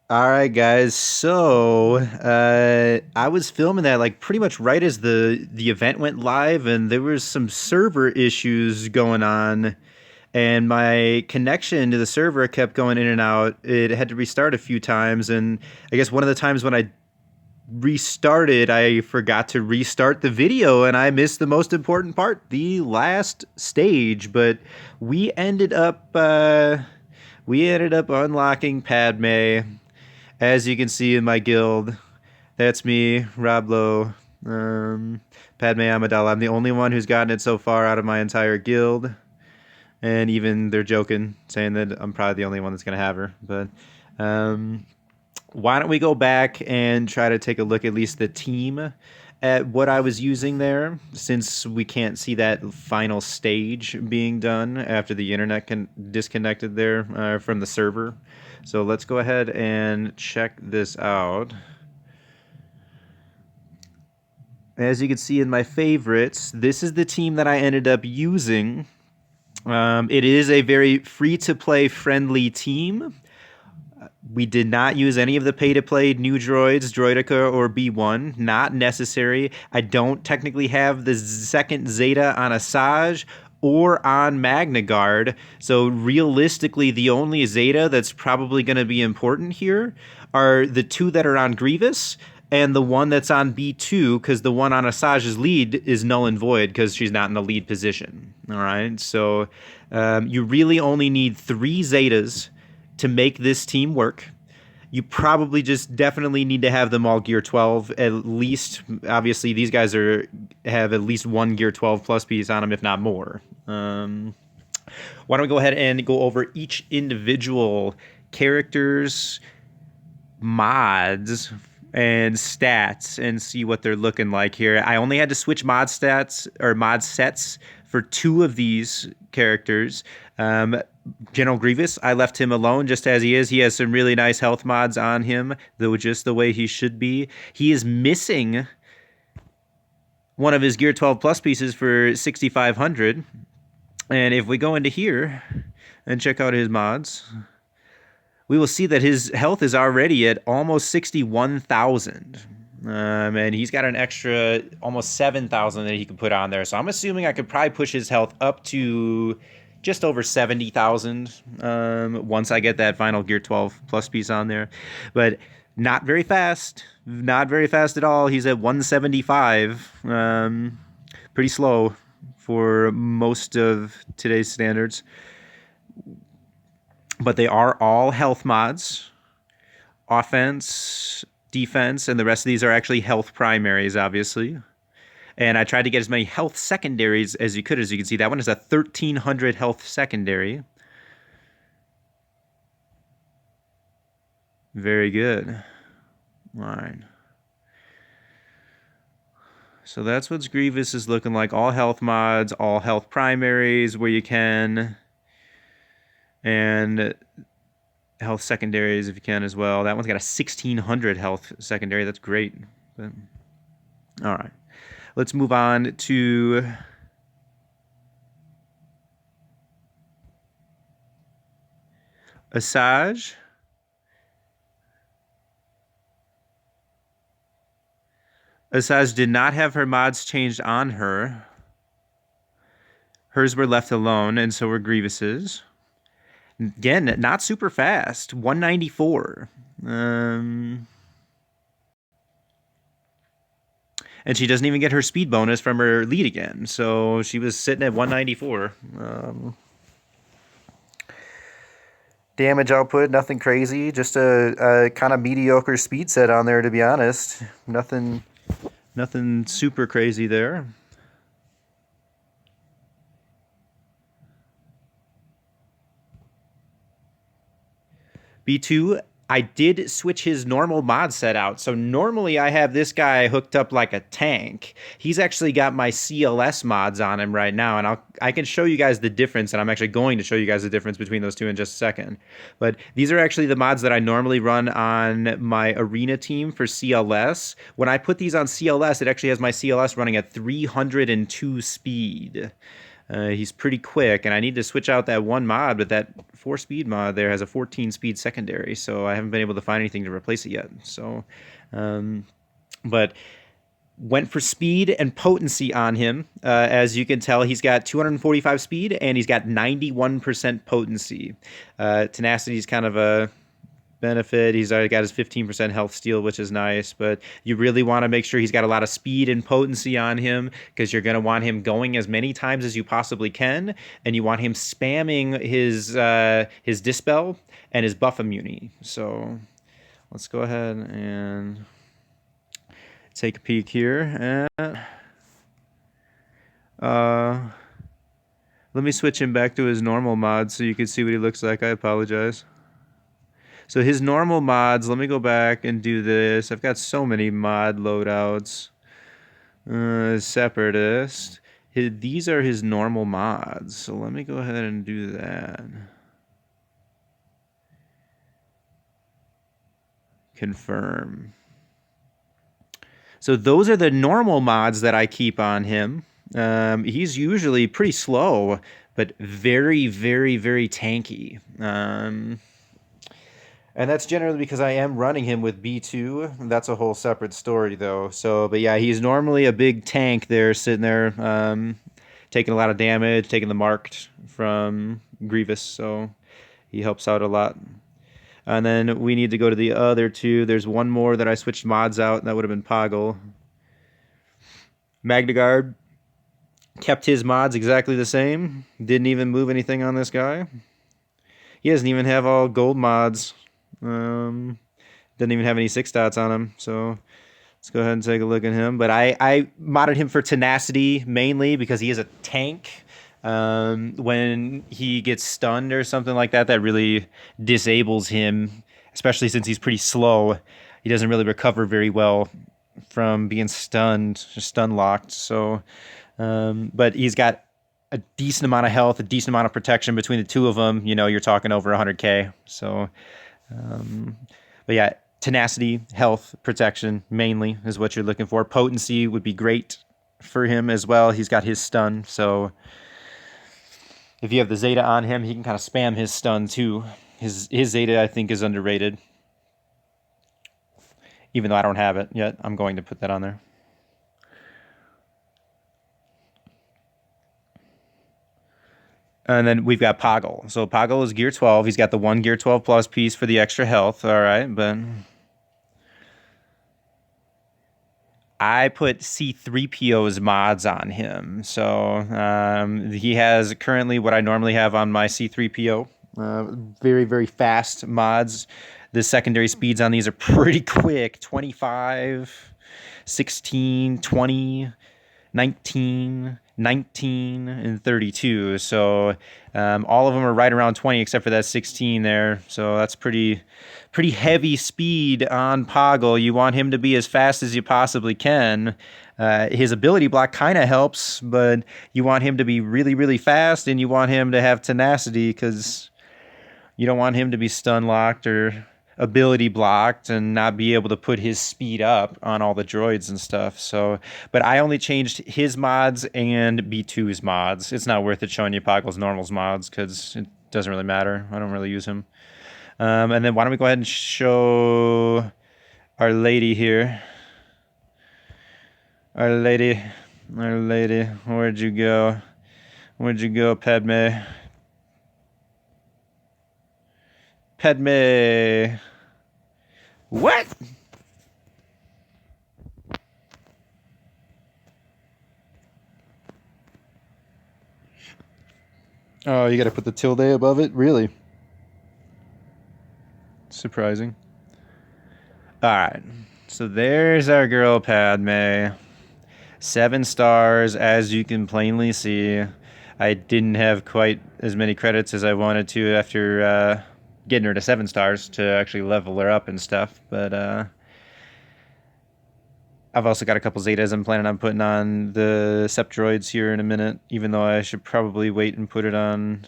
All right, guys. So I was filming that like pretty much right as the event went live, and there was some server issues going on, and my connection to the server kept going in and out. It had to restart a few times, and I guess one of the times when I restarted, I forgot to restart the video, and I missed the most important part, the last stage. But we ended up uh, we ended up unlocking Padme, as you can see in my guild. That's me, Rob Lowe, um, Padme Amidala. I'm the only one who's gotten it so far out of my entire guild. And even they're joking, saying that I'm probably the only one that's going to have her. But um, why don't we go back and try to take a look, at least the team, at what I was using there, since we can't see that final stage being done after the internet disconnected there from the server. So let's go ahead and check this out. As you can see in my favorites, this is the team that I ended up using. It is a very free-to-play friendly team. We did not use any of the pay-to-play new droids, Droidica or B1. Not necessary. I don't technically have the second Zeta on Asajj or on Magna Guard. So realistically, the only Zeta that's probably going to be important here are the two that are on Grievous and the one that's on B2, because the one on Asajj's lead is null and void because she's not in the lead position. All right. So you really only need 3 Zetas to make this team work. You probably just definitely need to have them all gear 12 at least. Obviously, these guys have at least one gear 12 plus piece on them, if not more. Why don't we go ahead and go over each individual character's mods and stats and see what they're looking like here. I only had to switch mod stats or mod sets for 2 of these characters. General Grievous, I left him alone just as he is. He has some really nice health mods on him, though just the way he should be. He is missing one of his Gear 12 Plus pieces for 6,500. And if we go into here and check out his mods, we will see that his health is already at almost 61,000. And he's got an extra almost 7,000 that he could put on there. So I'm assuming I could probably push his health up to just over 70,000 once I get that final Gear 12 plus piece on there. But not very fast. Not very fast at all. He's at 175. Pretty slow for most of today's standards. But they are all health mods. Offense, defense, and the rest of these are actually health primaries, obviously. And I tried to get as many health secondaries as you could. As you can see, that one is a 1,300 health secondary. Very good. All right. So that's what Grievous is looking like. All health mods, all health primaries where you can. And health secondaries if you can as well. That one's got a 1,600 health secondary. That's great. But, all right. Let's move on to Asajj. Asajj did not have her mods changed on her. Hers were left alone, and so were Grievous's. Again, not super fast. 194. And she doesn't even get her speed bonus from her lead again. So she was sitting at 194. Damage output, nothing crazy. Just a kind of mediocre speed set on there, to be honest. Nothing super crazy there. B2, I did switch his normal mod set out. So normally I have this guy hooked up like a tank. He's actually got my CLS mods on him right now, and I can show you guys the difference, and I'm actually going to show you guys the difference between those two in just a second. But these are actually the mods that I normally run on my arena team for CLS. When I put these on CLS, it actually has my CLS running at 302 speed. He's pretty quick, and I need to switch out that one mod, but that 4-speed mod there has a 14-speed secondary, so I haven't been able to find anything to replace it yet. So, but went for speed and potency on him. As you can tell, he's got 245 speed and he's got 91% potency. Tenacity is kind of a benefit. He's already got his 15% health steal, which is nice, but you really want to make sure he's got a lot of speed and potency on him because you're going to want him going as many times as you possibly can, and you want him spamming his dispel and his buff immunity. So let's go ahead and take a peek here at let me switch him back to his normal mods so you can see what he looks like. I apologize. So his normal mods, let me go back and do this. I've got so many mod loadouts. Separatist. These are his normal mods. So let me go ahead and do that. Confirm. So those are the normal mods that I keep on him. He's usually pretty slow, but very, very, very tanky. And that's generally because I am running him with B2. That's a whole separate story, though. So, but yeah, he's normally a big tank there, sitting there, taking a lot of damage, taking the marked from Grievous. So he helps out a lot. And then we need to go to the other two. There's one more that I switched mods out, and that would have been Poggle. Magna kept his mods exactly the same. Didn't even move anything on this guy. He doesn't even have all gold mods. Doesn't even have any 6 dots on him. So let's go ahead and take a look at him. But I modded him for tenacity mainly because he is a tank. When he gets stunned or something like that, that really disables him, especially since he's pretty slow. He doesn't really recover very well from being stunned, stun locked. So, but he's got a decent amount of health, a decent amount of protection between the two of them. You know, you're talking over 100k. So, but yeah, tenacity, health, protection mainly is what you're looking for. Potency would be great for him as well. He's got his stun, so if you have the Zeta on him, he can kind of spam his stun too. His Zeta, I think, is underrated. Even though I don't have it yet, I'm going to put that on there. And then we've got Poggle. So Poggle is gear 12. He's got the 1 gear 12 plus piece for the extra health. All right, but I put C3PO's mods on him. So he has currently what I normally have on my C3PO. Very, very fast mods. The secondary speeds on these are pretty quick. 25, 16, 20, 19, 19, and 32. So all of them are right around 20 except for that 16 there. So that's pretty heavy speed on Poggle. You want him to be as fast as you possibly can. His ability block kind of helps, but you want him to be really, really fast, and you want him to have tenacity because you don't want him to be stun locked or ability blocked and not be able to put his speed up on all the droids and stuff. So, but I only changed his mods and B2's mods. It's not worth it showing you Poggle's normals mods because it doesn't really matter. I don't really use him. And then why don't we go ahead and show our lady here. Our lady, where'd you go? Where'd you go, Padme? Padme. What? Oh, you gotta put the tilde above it? Really? Surprising. Alright. So there's our girl Padme. 7 stars, as you can plainly see. I didn't have quite as many credits as I wanted to after getting her to 7 stars to actually level her up and stuff, but I've also got a couple Zetas I'm planning on putting on the Sept droids here in a minute, even though I should probably wait and put it on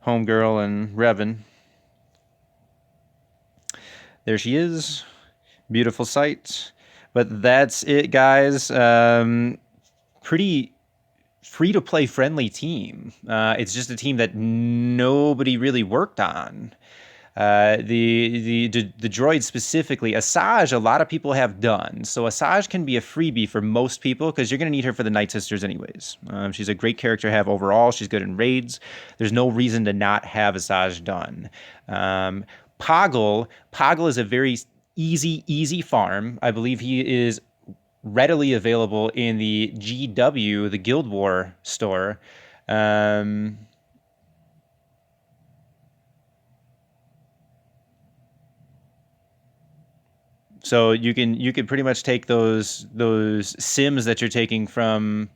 Homegirl and Revan. There she is. Beautiful sight. But that's it, guys. Pretty free-to-play friendly team. It's just a team that nobody really worked on. The droid specifically, Asajj, a lot of people have done. So Asajj can be a freebie for most people because you're going to need her for the Night Sisters anyways. She's a great character to have overall. She's good in raids. There's no reason to not have Asajj done. Poggle is a very easy farm. I believe he is readily available in the GW, the Guild War store. So you can pretty much take those sims that you're taking from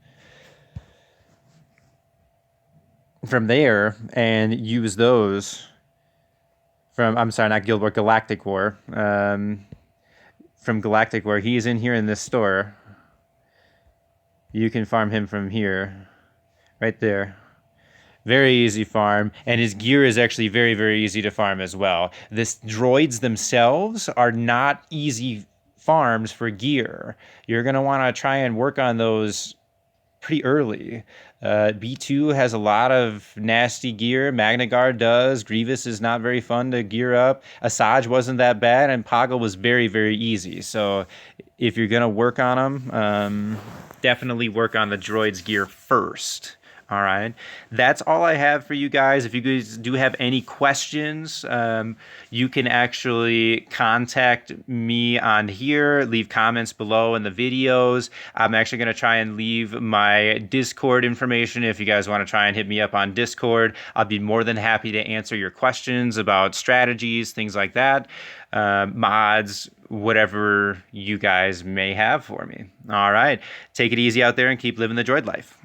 there and use those from, I'm sorry, not Guild War, Galactic War. From Galactic War, he's in here in this store. You can farm him from here, right there. Very easy farm, and his gear is actually very easy to farm as well. This droids themselves are not easy farms for gear. You're going to want to try and work on those pretty early. B2 has a lot of nasty gear. Magna Guard does. Grievous is not very fun to gear up. Asajj wasn't that bad, and Poggle was very easy. So if you're going to work on them, definitely work on the droid's gear first. All right. That's all I have for you guys. If you guys do have any questions, you can actually contact me on here, leave comments below in the videos. I'm actually going to try and leave my Discord information if you guys want to try and hit me up on Discord. I'll be more than happy to answer your questions about strategies, things like that, mods, whatever you guys may have for me. All right. Take it easy out there and keep living the droid life.